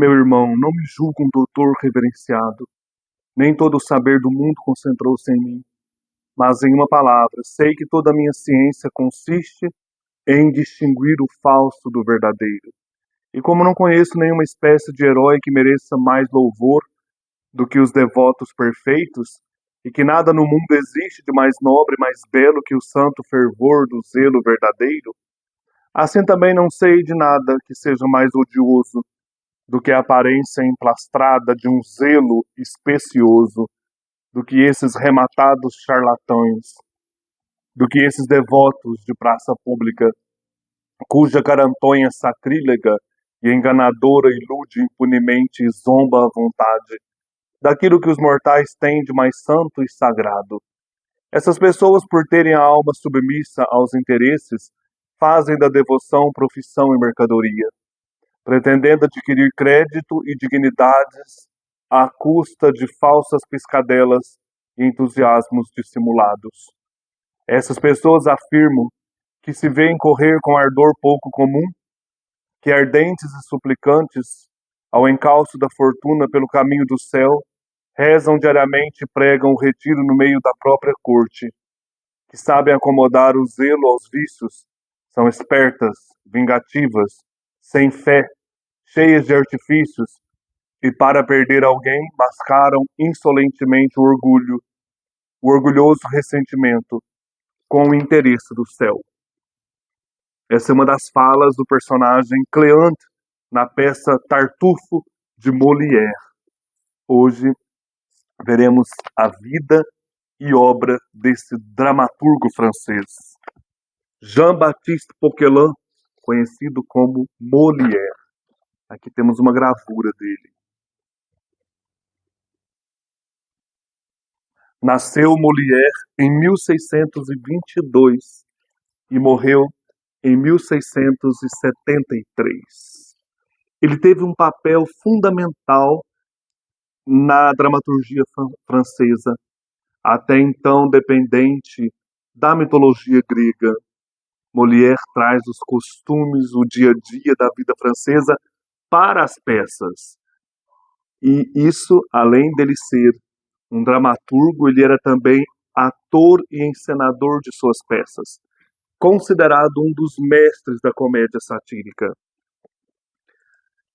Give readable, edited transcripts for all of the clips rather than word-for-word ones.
Meu irmão, não me julgue um doutor reverenciado. Nem todo o saber do mundo concentrou-se em mim, mas em uma palavra, sei que toda a minha ciência consiste em distinguir o falso do verdadeiro. E como não conheço nenhuma espécie de herói que mereça mais louvor do que os devotos perfeitos, e que nada no mundo existe de mais nobre e mais belo que o santo fervor do zelo verdadeiro, assim também não sei de nada que seja mais odioso do que a aparência emplastrada de um zelo especioso, do que esses rematados charlatães, do que esses devotos de praça pública, cuja carantonha sacrílega e enganadora ilude impunemente e zomba à vontade daquilo que os mortais têm de mais santo e sagrado. Essas pessoas, por terem a alma submissa aos interesses, fazem da devoção profissão e mercadoria, pretendendo adquirir crédito e dignidades à custa de falsas piscadelas e entusiasmos dissimulados. Essas pessoas afirmam que se veem correr com ardor pouco comum, que ardentes e suplicantes, ao encalço da fortuna pelo caminho do céu, rezam diariamente e pregam o retiro no meio da própria corte, que sabem acomodar o zelo aos vícios, são espertas, vingativas, sem fé, cheias de artifícios, e para perder alguém mascaram insolentemente o orgulhoso ressentimento, com o interesse do céu. Essa é uma das falas do personagem Cleante na peça Tartufo de Molière. Hoje veremos a vida e obra desse dramaturgo francês, Jean-Baptiste Poquelin, conhecido como Molière. Aqui temos uma gravura dele. Nasceu Molière em 1622 e morreu em 1673. Ele teve um papel fundamental na dramaturgia francesa, até então dependente da mitologia grega. Molière traz os costumes, o dia a dia da vida francesa para as peças. E isso, além dele ser um dramaturgo, ele era também ator e encenador de suas peças, considerado um dos mestres da comédia satírica.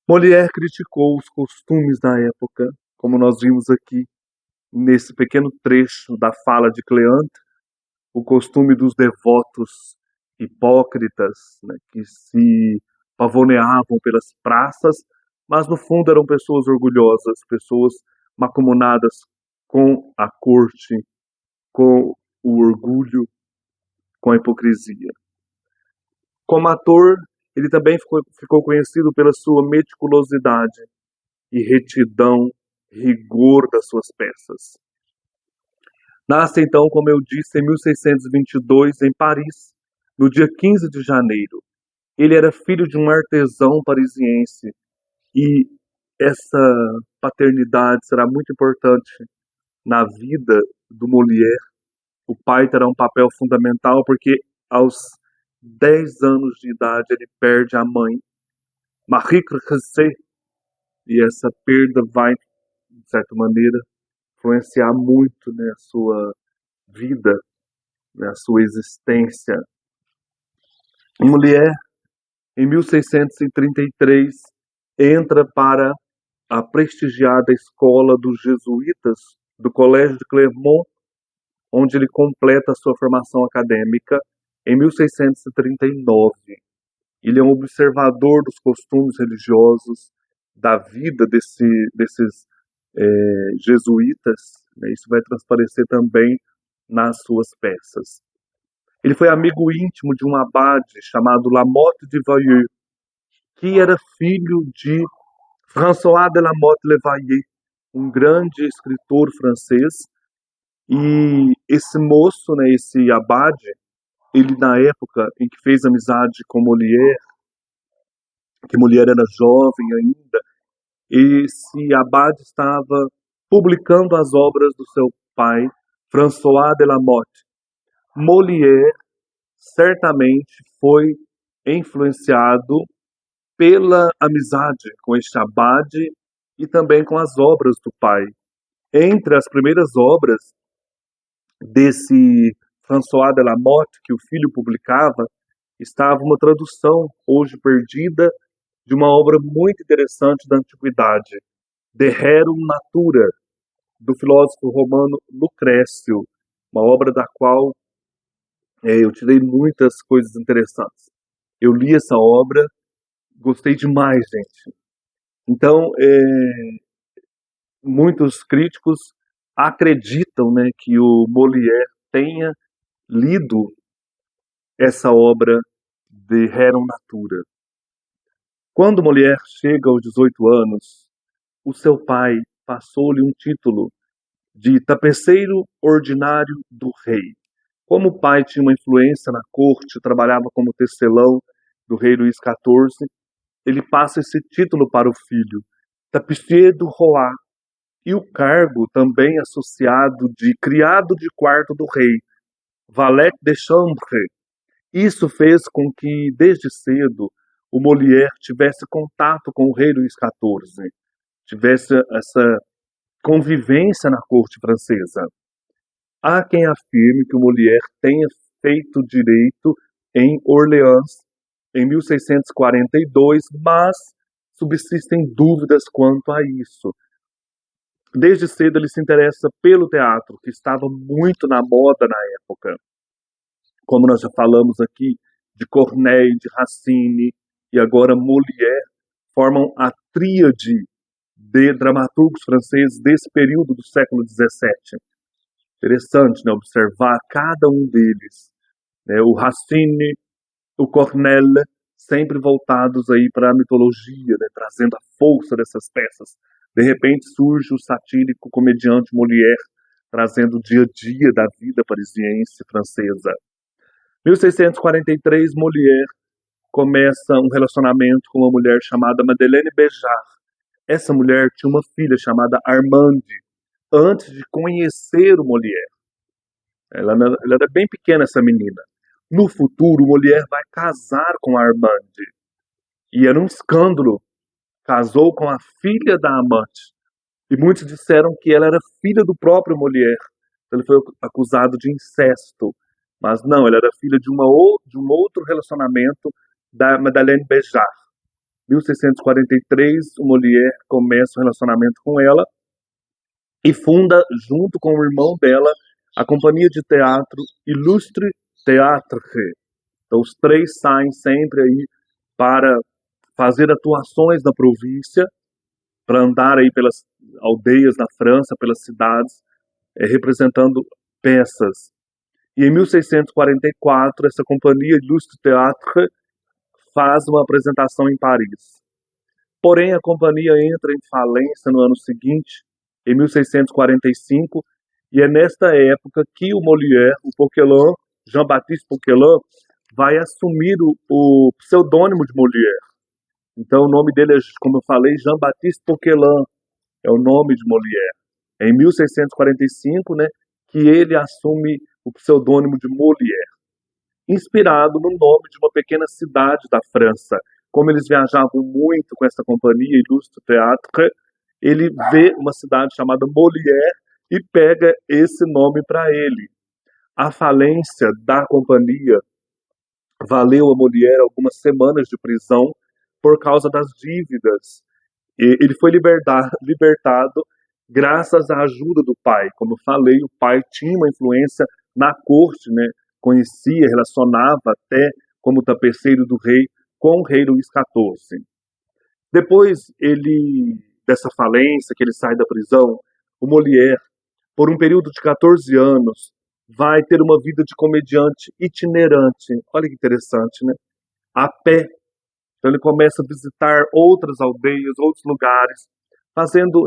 Molière criticou os costumes da época, como nós vimos aqui nesse pequeno trecho da fala de Cleante, o costume dos devotos hipócritas, né, que se pavoneavam pelas praças, mas no fundo eram pessoas orgulhosas, pessoas macumunadas com a corte, com o orgulho, com a hipocrisia. Como ator, ele também ficou conhecido pela sua meticulosidade e retidão, rigor das suas peças. Nasce então, como eu disse, em 1622, em Paris, no dia 15 de janeiro. Ele era filho de um artesão parisiense e essa paternidade será muito importante na vida do Molière. O pai terá um papel fundamental porque aos 10 anos de idade ele perde a mãe, Marie Cressy, e essa perda vai, de certa maneira, influenciar muito, né, a sua vida, né, a sua existência. Molière, em 1633, entra para a prestigiada escola dos jesuítas do Colégio de Clermont, onde ele completa a sua formação acadêmica em 1639. Ele é um observador dos costumes religiosos, da vida desses jesuítas, né? Isso vai transparecer também nas suas peças. Ele foi amigo íntimo de um abade chamado Lamotte de Vallée, que era filho de François de Lamotte Levaillé, um grande escritor francês. E esse moço, né, esse abade, ele na época em que fez amizade com Molière, que Molière era jovem ainda, esse abade estava publicando as obras do seu pai, François de Lamotte. Molière certamente foi influenciado pela amizade com este abade e também com as obras do pai. Entre as primeiras obras desse François de la Motte, que o filho publicava, estava uma tradução, hoje perdida, de uma obra muito interessante da antiguidade, De Rerum Natura, do filósofo romano Lucrécio, uma obra da qual eu tirei muitas coisas interessantes. Eu li essa obra, gostei demais, gente. Então, muitos críticos acreditam, né, que o Molière tenha lido essa obra de Rerum Natura. Quando Molière chega aos 18 anos, o seu pai passou-lhe um título de tapeceiro ordinário do rei. Como o pai tinha uma influência na corte, trabalhava como tecelão do rei Luís XIV, ele passa esse título para o filho, Tapissier du Roi, e o cargo também associado de criado de quarto do rei, valet de chambre. Isso fez com que, desde cedo, o Molière tivesse contato com o rei Luís XIV, tivesse essa convivência na corte francesa. Há quem afirme que o Molière tenha feito direito em Orleans em 1642, mas subsistem dúvidas quanto a isso. Desde cedo ele se interessa pelo teatro, que estava muito na moda na época. Como nós já falamos aqui, de Corneille, de Racine e agora Molière, formam a tríade de dramaturgos franceses desse período do século XVII. Interessante, né, observar cada um deles, né, o Racine, o Corneille, sempre voltados aí para a mitologia, né, trazendo a força dessas peças. De repente surge o satírico comediante Molière, trazendo o dia a dia da vida parisiense francesa. 1643, Molière começa um relacionamento com uma mulher chamada Madeleine Béjart. Essa mulher tinha uma filha chamada Armande, antes de conhecer o Molière. Ela era bem pequena, essa menina. No futuro, o Molière vai casar com a Armande. E era um escândalo. Casou com a filha da amante. E muitos disseram que ela era filha do próprio Molière. Ele foi acusado de incesto. Mas não, ela era filha de um outro relacionamento da Madeleine Béjart. 1643, o Molière começa um relacionamento com ela e funda, junto com o irmão dela, a companhia de teatro Illustre Théâtre. Então, os três saem sempre aí para fazer atuações na província, para andar aí pelas aldeias da França, pelas cidades, representando peças. E em 1644, essa companhia Illustre Théâtre faz uma apresentação em Paris. Porém, a companhia entra em falência no ano seguinte, em 1645, e é nesta época que o Molière, o Poquelin, Jean-Baptiste Poquelin, vai assumir o pseudônimo de Molière. Então, o nome dele é, como eu falei, Jean-Baptiste Poquelin, é o nome de Molière. É em 1645, né, que ele assume o pseudônimo de Molière, inspirado no nome de uma pequena cidade da França. Como eles viajavam muito com essa companhia Illustre Théâtre, ele vê uma cidade chamada Molière e pega esse nome para ele. A falência da companhia valeu a Molière algumas semanas de prisão por causa das dívidas. E ele foi libertado graças à ajuda do pai. Como eu falei, o pai tinha uma influência na corte, né? Conhecia, relacionava até como tapeceiro do rei com o rei Luís XIV. Depois dessa falência, que ele sai da prisão, o Molière, por um período de 14 anos, vai ter uma vida de comediante itinerante. Olha que interessante, né? A pé. Então ele começa a visitar outras aldeias, outros lugares,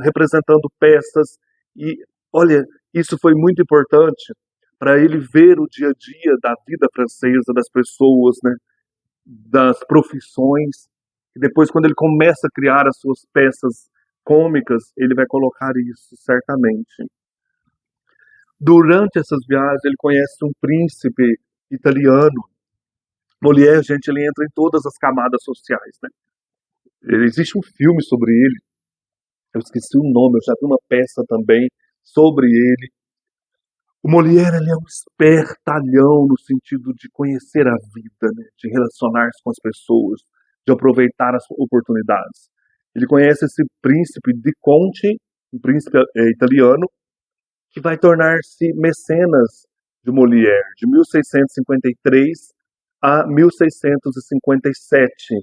representando peças. E, olha, isso foi muito importante para ele ver o dia a dia da vida francesa, das pessoas, né? Das profissões. E depois, quando ele começa a criar as suas peças cômicas, ele vai colocar isso, certamente. Durante essas viagens, ele conhece um príncipe italiano. Molière, gente, ele entra em todas as camadas sociais, né? Existe um filme sobre ele, eu esqueci o nome, eu já vi uma peça também sobre ele. O Molière, ele é um espertalhão no sentido de conhecer a vida, né? De relacionar-se com as pessoas, de aproveitar as oportunidades. Ele conhece esse príncipe de Conti, um príncipe italiano, que vai tornar-se mecenas de Molière, de 1653 a 1657.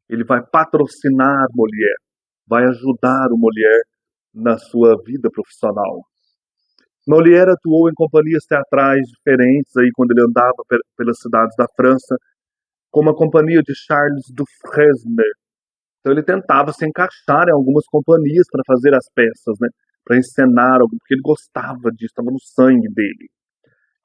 Ele vai patrocinar Molière, vai ajudar o Molière na sua vida profissional. Molière atuou em companhias teatrais diferentes aí quando ele andava pelas cidades da França, como a companhia de Charles Dufresne. Então ele tentava se encaixar em algumas companhias para fazer as peças, né? Para encenar, porque ele gostava disso, estava no sangue dele.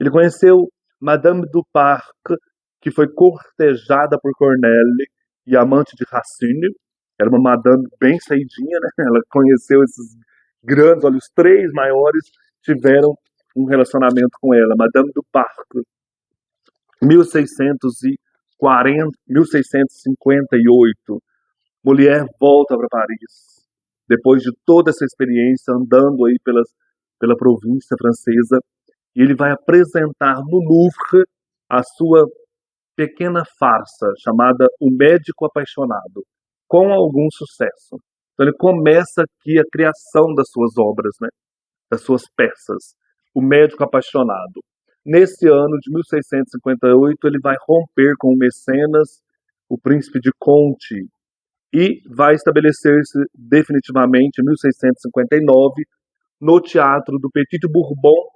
Ele conheceu Madame du Parc, que foi cortejada por Corneille e amante de Racine. Era uma madame bem saidinha, né? Ela conheceu esses grandes, olha, os três maiores tiveram um relacionamento com ela. Madame du Parc, 1658. Molière volta para Paris, depois de toda essa experiência andando aí pela província francesa, e ele vai apresentar no Louvre a sua pequena farsa chamada O Médico Apaixonado, com algum sucesso. Então ele começa aqui a criação das suas obras, né? Das suas peças. O Médico Apaixonado. Nesse ano de 1658, ele vai romper com o mecenas, o príncipe de Conti, e vai estabelecer-se definitivamente em 1659 no Teatro do Petit Bourbon,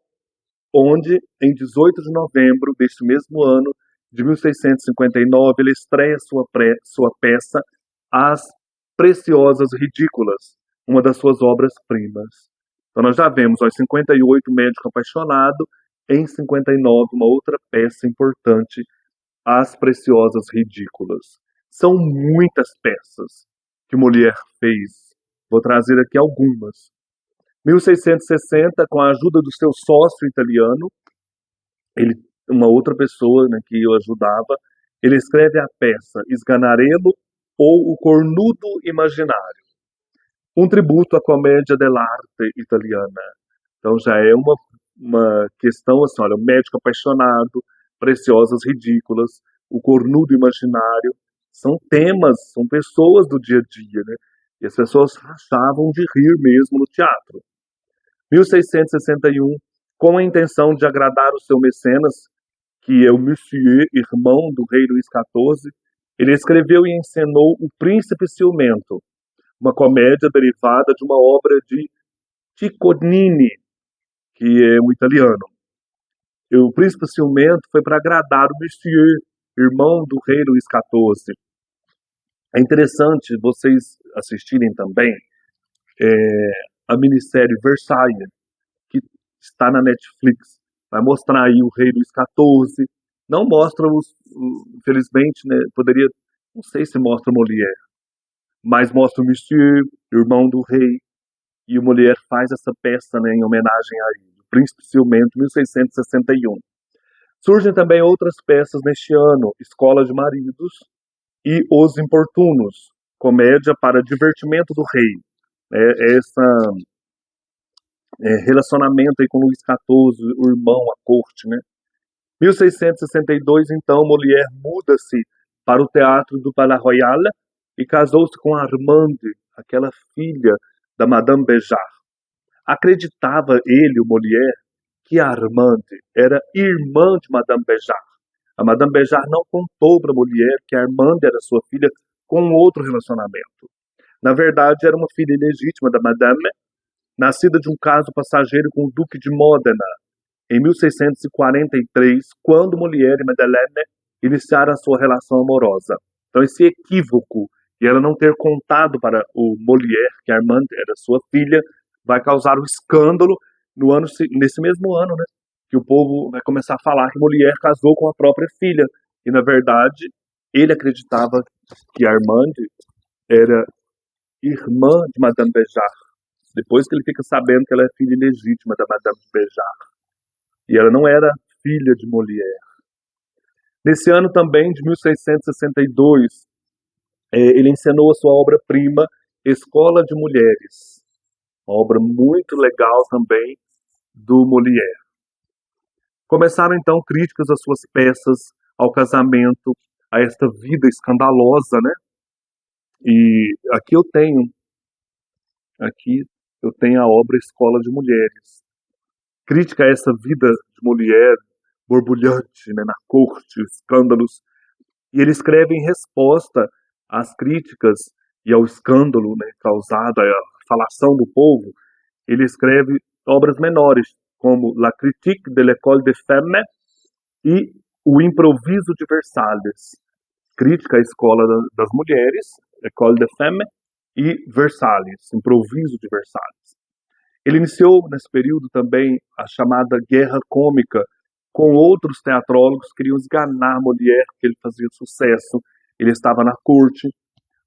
onde, em 18 de novembro deste mesmo ano, de 1659, ele estreia sua peça As Preciosas Ridículas, uma das suas obras-primas. Então nós já vemos, aos 58, Médico Apaixonado, em 59, uma outra peça importante, As Preciosas Ridículas. São muitas peças que Molière fez. Vou trazer aqui algumas. 1660, com a ajuda do seu sócio italiano, uma outra pessoa, né, que o ajudava, ele escreve a peça Sganarello ou O Cornudo Imaginário, um tributo à comédia dell'arte italiana. Então já é uma questão assim, olha, o médico apaixonado, preciosas ridículas, o cornudo imaginário, são temas, são pessoas do dia a dia, né? E as pessoas rachavam de rir mesmo no teatro. 1661, com a intenção de agradar o seu mecenas, que é o Monsieur, irmão do rei Luís XIV, ele escreveu e encenou O Príncipe Ciumento, uma comédia derivada de uma obra de Cicognini, que é um italiano. E o Príncipe Ciumento foi para agradar o Monsieur, irmão do rei Luís XIV. É interessante vocês assistirem também a minissérie Versailles, que está na Netflix. Vai mostrar aí o rei Luís XIV. Não mostra infelizmente, né, poderia, não sei se mostra Molière, mas mostra o Monsieur, irmão do rei, e o Molière faz essa peça, né, em homenagem a ele, o Príncipe Ciumento, 1661. Surgem também outras peças neste ano, Escola de Maridos e Os Importunos, comédia para divertimento do rei. Relacionamento aí com Luís XIV, o irmão, a corte, né? 1662, então, Molière muda-se para o Teatro do Palais Royal e casou-se com Armande, aquela filha da Madame Béjart. Acreditava ele, o Molière, que a Armande era irmã de Madame Béjart. A Madame Béjart não contou para Molière que a Armande era sua filha com outro relacionamento. Na verdade, era uma filha ilegítima da Madame, nascida de um caso passageiro com o Duque de Modena, em 1643, quando Molière e Madeleine iniciaram a sua relação amorosa. Então, esse equívoco de ela não ter contado para o Molière que a Armande era sua filha vai causar um escândalo nesse mesmo ano, né? Que o povo vai começar a falar que Molière casou com a própria filha. E, na verdade, ele acreditava que a Armande era irmã de Madame Béjart. Depois que ele fica sabendo que ela é filha ilegítima da Madame Béjart. E ela não era filha de Molière. Nesse ano também, de 1662, Ele encenou a sua obra-prima, Escola de Mulheres, uma obra muito legal também do Molière. Começaram então críticas às suas peças, ao casamento, a esta vida escandalosa, né? E aqui eu tenho a obra Escola de Mulheres. Crítica a essa vida de mulher borbulhante, né, na corte, escândalos. E ele escreve em resposta às críticas e ao escândalo, né, causado, à falação do povo. Ele escreve obras menores, como La Critique de l'École des Femmes e O Improviso de Versalhes. Crítica à Escola das Mulheres, École des Femmes, e Versalhes, Improviso de Versalhes. Ele iniciou nesse período também a chamada Guerra Cômica com outros teatrólogos que queriam esganar Molière, que ele fazia sucesso, ele estava na corte.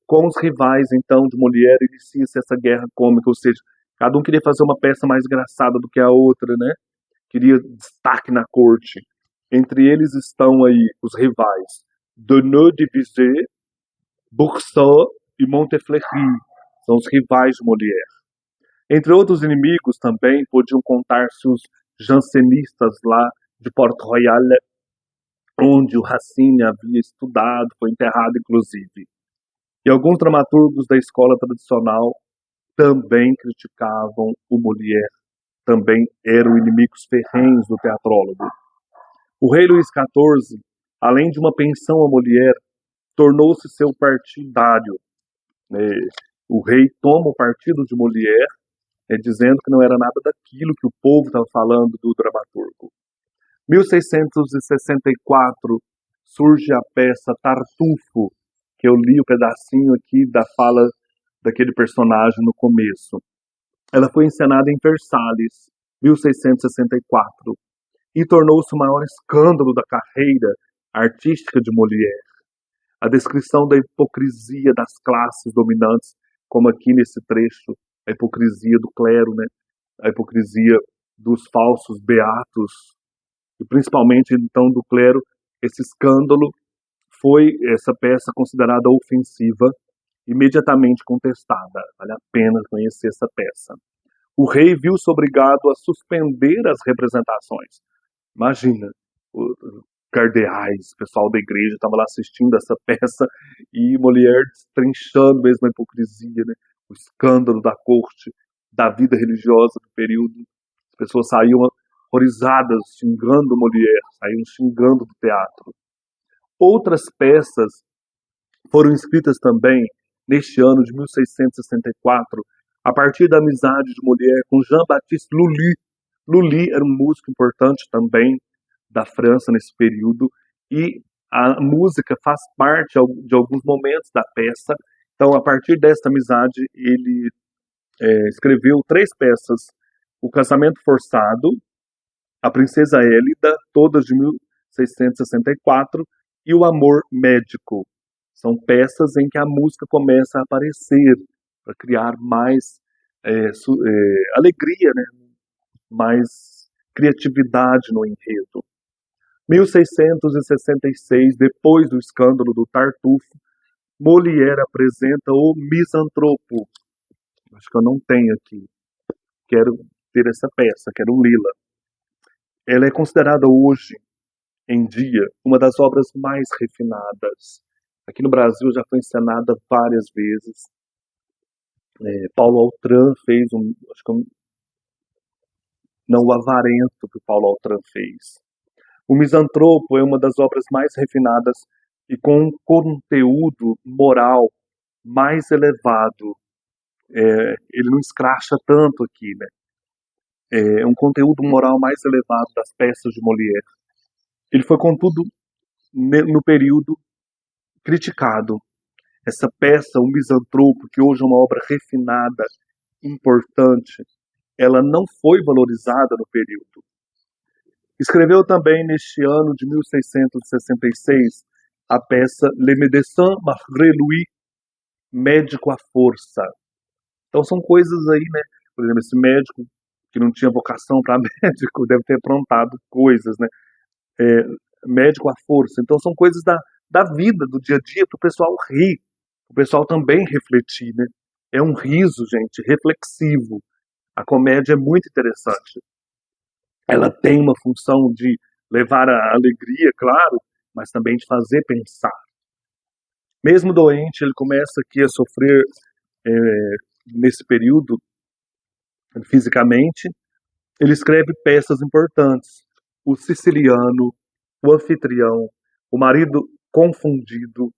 Com os rivais, então, de Molière, inicia-se essa guerra cômica, ou seja, cada um queria fazer uma peça mais engraçada do que a outra, né? Queria destaque na corte. Entre eles estão aí os rivais Deneuve de Viger, Boursault e Montefleury, são os rivais de Molière. Entre outros inimigos também podiam contar-se os jansenistas lá de Port-Royal, onde o Racine havia estudado, foi enterrado inclusive. E alguns dramaturgos da escola tradicional também criticavam o Molière, também eram inimigos ferrenhos do teatrólogo. O rei Luís XIV, além de uma pensão a Molière, tornou-se seu partidário. O rei toma o partido de Molière, dizendo que não era nada daquilo que o povo estava falando do dramaturgo. 1664 surge a peça Tartufo, que eu li o pedacinho aqui da fala daquele personagem no começo. Ela foi encenada em Versalhes, 1664, e tornou-se o maior escândalo da carreira artística de Molière. A descrição da hipocrisia das classes dominantes, como aqui nesse trecho, a hipocrisia do clero, né? A hipocrisia dos falsos beatos, e principalmente então do clero. Esse escândalo foi essa peça considerada ofensiva, imediatamente contestada. Vale a pena conhecer essa peça. O rei viu-se obrigado a suspender as representações. Imagina, os cardeais, o pessoal da igreja estava lá assistindo essa peça e Molière destrinchando mesmo a hipocrisia, né? O escândalo da corte, da vida religiosa do período. As pessoas saíam horrorizadas, xingando Molière, saíam xingando do teatro. Outras peças foram escritas também neste ano de 1664, a partir da amizade de Molière com Jean-Baptiste Lully. Lully era um músico importante também da França nesse período, e a música faz parte de alguns momentos da peça. Então, a partir desta amizade, ele escreveu 3 peças: O Casamento Forçado, A Princesa Élida, todas de 1664, e O Amor Médico. São peças em que a música começa a aparecer, para criar mais alegria, né? Mais criatividade no enredo. 1666, depois do escândalo do Tartufo, Molière apresenta O Misantropo. Acho que eu não tenho aqui. Quero ter essa peça, quero lê-la. Ela é considerada hoje em dia uma das obras mais refinadas. Aqui no Brasil já foi encenada várias vezes. Paulo Altran fez o Avarento que o Paulo Altran fez. O Misantropo é uma das obras mais refinadas e com um conteúdo moral mais elevado. Ele não escracha tanto aqui, né? É um conteúdo moral mais elevado das peças de Molière. Ele foi, contudo, no período, criticado. Essa peça, O Misantropo, que hoje é uma obra refinada, importante, ela não foi valorizada no período. Escreveu também, neste ano de 1666, a peça Le Médecin malgré lui, Médico à Força. Então são coisas aí, né? Por exemplo, esse médico que não tinha vocação para médico deve ter aprontado coisas, né? Médico à força. Então são coisas da vida, do dia a dia, para o pessoal rir, o pessoal também refletir, né? É um riso, gente, reflexivo. A comédia é muito interessante. Ela tem uma função de levar a alegria, claro, mas também de fazer pensar. Mesmo doente, ele começa aqui a sofrer nesse período fisicamente. Ele escreve peças importantes: O Siciliano, O Anfitrião, O Marido Confundido,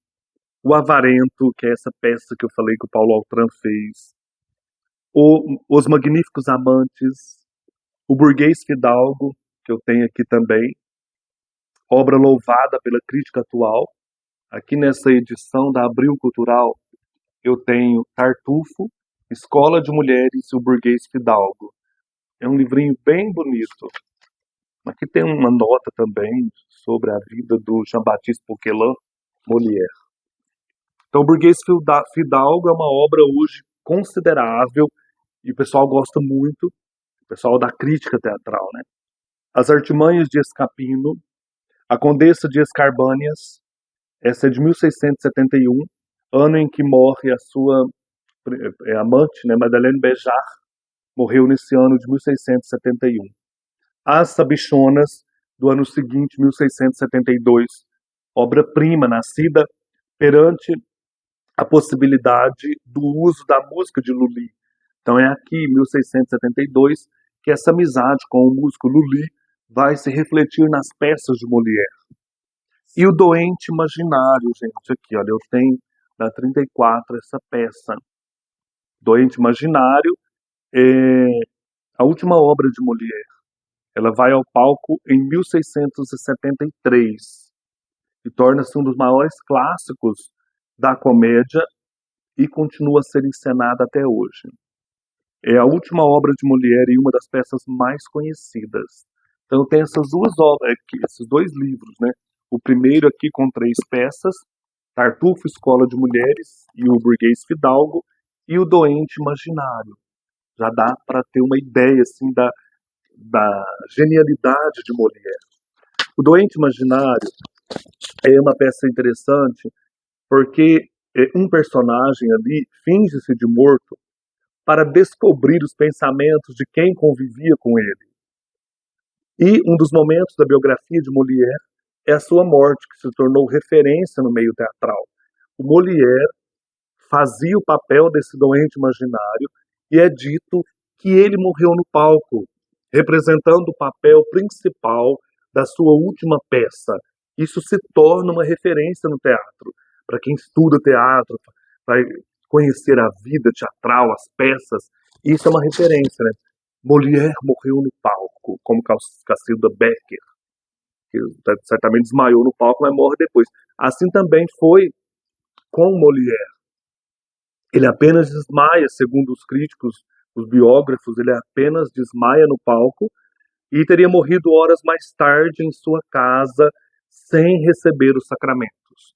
O Avarento, que é essa peça que eu falei que o Paulo Altran fez, Os Magníficos Amantes, O Burguês Fidalgo, que eu tenho aqui também, obra louvada pela crítica atual. Aqui nessa edição da Abril Cultural, eu tenho Tartufo, Escola de Mulheres e o Burguês Fidalgo. É um livrinho bem bonito. Aqui tem uma nota também sobre a vida do Jean-Baptiste Poquelin, Molière. Então, o Burguês Fidalgo é uma obra hoje considerável e o pessoal gosta muito, o pessoal da crítica teatral, né? As Artimanhas de Escapino, A Condessa de Escarbânias, essa é de 1671, ano em que morre a sua amante, né, Madeleine Béjart, morreu nesse ano de 1671. As Sabichonas, do ano seguinte, 1672, obra-prima, nascida perante a possibilidade do uso da música de Lully. Então é aqui, em 1672, que essa amizade com o músico Lully vai se refletir nas peças de Molière. E o Doente Imaginário, gente, aqui, olha, eu tenho na 34 essa peça. Doente Imaginário é a última obra de Molière. Ela vai ao palco em 1673 e torna-se um dos maiores clássicos da comédia e continua a ser encenada até hoje. É a última obra de Molière e uma das peças mais conhecidas. Então tem essas duas obras, esses dois livros, né? O primeiro aqui com 3 peças, Tartufo, Escola de Mulheres e o Burguês Fidalgo, e o Doente Imaginário. Já dá para ter uma ideia assim da genialidade de Molière. O Doente Imaginário é uma peça interessante porque um personagem ali finge-se de morto para descobrir os pensamentos de quem convivia com ele. E um dos momentos da biografia de Molière é a sua morte, que se tornou referência no meio teatral. O Molière fazia o papel desse doente imaginário e é dito que ele morreu no palco, representando o papel principal da sua última peça. Isso se torna uma referência no teatro. Para quem estuda teatro, vai conhecer a vida teatral, as peças, isso é uma referência, né? Molière morreu no palco, como Cacilda Becker, que certamente desmaiou no palco, mas morre depois. Assim também foi com Molière. Ele apenas desmaia, segundo os críticos, os biógrafos, ele apenas desmaia no palco e teria morrido horas mais tarde em sua casa, sem receber os sacramentos.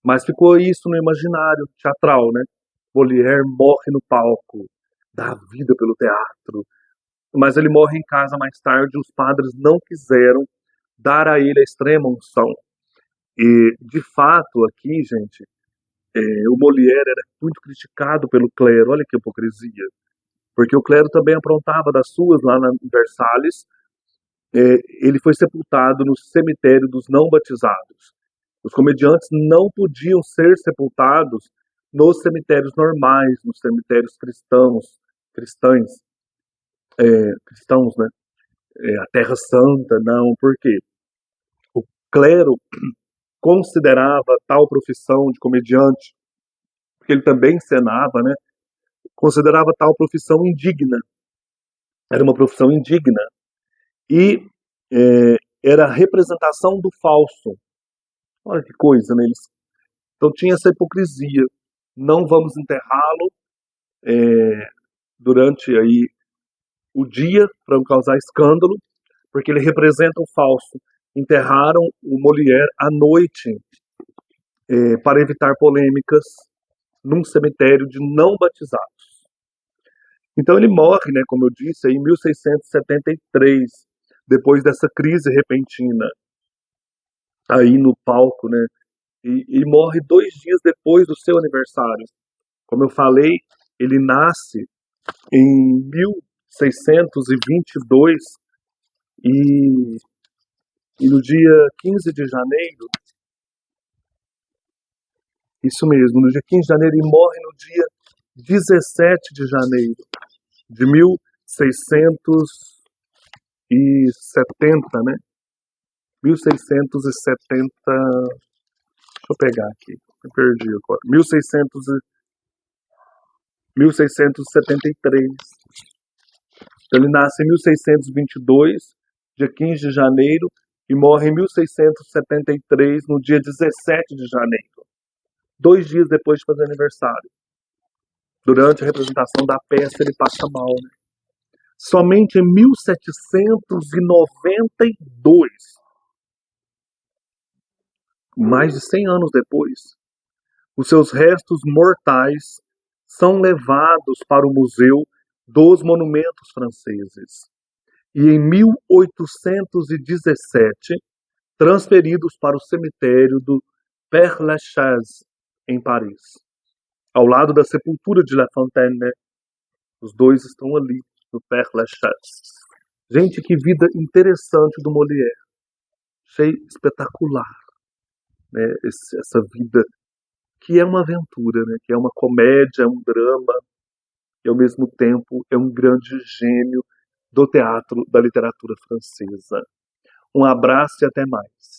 Mas ficou isso no imaginário teatral, né? Molière morre no palco, dá vida pelo teatro, mas ele morre em casa mais tarde, os padres não quiseram dar a ele a extrema unção. E, de fato, aqui, gente, o Molière era muito criticado pelo clero, olha que hipocrisia, porque o clero também aprontava das suas lá em Versalhes. Ele foi sepultado no cemitério dos não batizados. Os comediantes não podiam ser sepultados nos cemitérios normais, nos cemitérios cristãos, né? A Terra Santa, não, por quê? O clero considerava tal profissão de comediante, porque ele também encenava, né? Considerava tal profissão indigna. Era uma profissão indigna. E era a representação do falso. Olha que coisa, né? Então tinha essa hipocrisia. Não vamos enterrá-lo durante aí o dia, para não causar escândalo, porque ele representa o falso. Enterraram o Molière à noite para evitar polêmicas num cemitério de não batizados. Então ele morre, né, como eu disse, em 1673, depois dessa crise repentina aí no palco, né, e morre 2 dias depois do seu aniversário. Como eu falei, ele nasce em 1622 e, e no dia 15 de janeiro, isso mesmo, no dia 15 de janeiro, e morre no dia 17 de janeiro de 1670, né? 1670, deixa eu pegar aqui, eu perdi agora. 1673. Então ele nasce em 1622, dia 15 de janeiro, e morre em 1673, no dia 17 de janeiro, 2 dias depois de fazer aniversário. Durante a representação da peça, ele passa mal, né? Somente em 1792, mais de 100 anos depois, os seus restos mortais são levados para o Museu dos Monumentos Franceses e, em 1817, transferidos para o cemitério do Père-Lachaise, em Paris, ao lado da sepultura de La Fontaine, né? Os dois estão ali, no Père-Lachaise. Gente, que vida interessante do Molière. Achei espetacular, né? Essa vida que é uma aventura, né? Que é uma comédia, é um drama, e ao mesmo tempo é um grande gênio do teatro, da literatura francesa. Um abraço e até mais.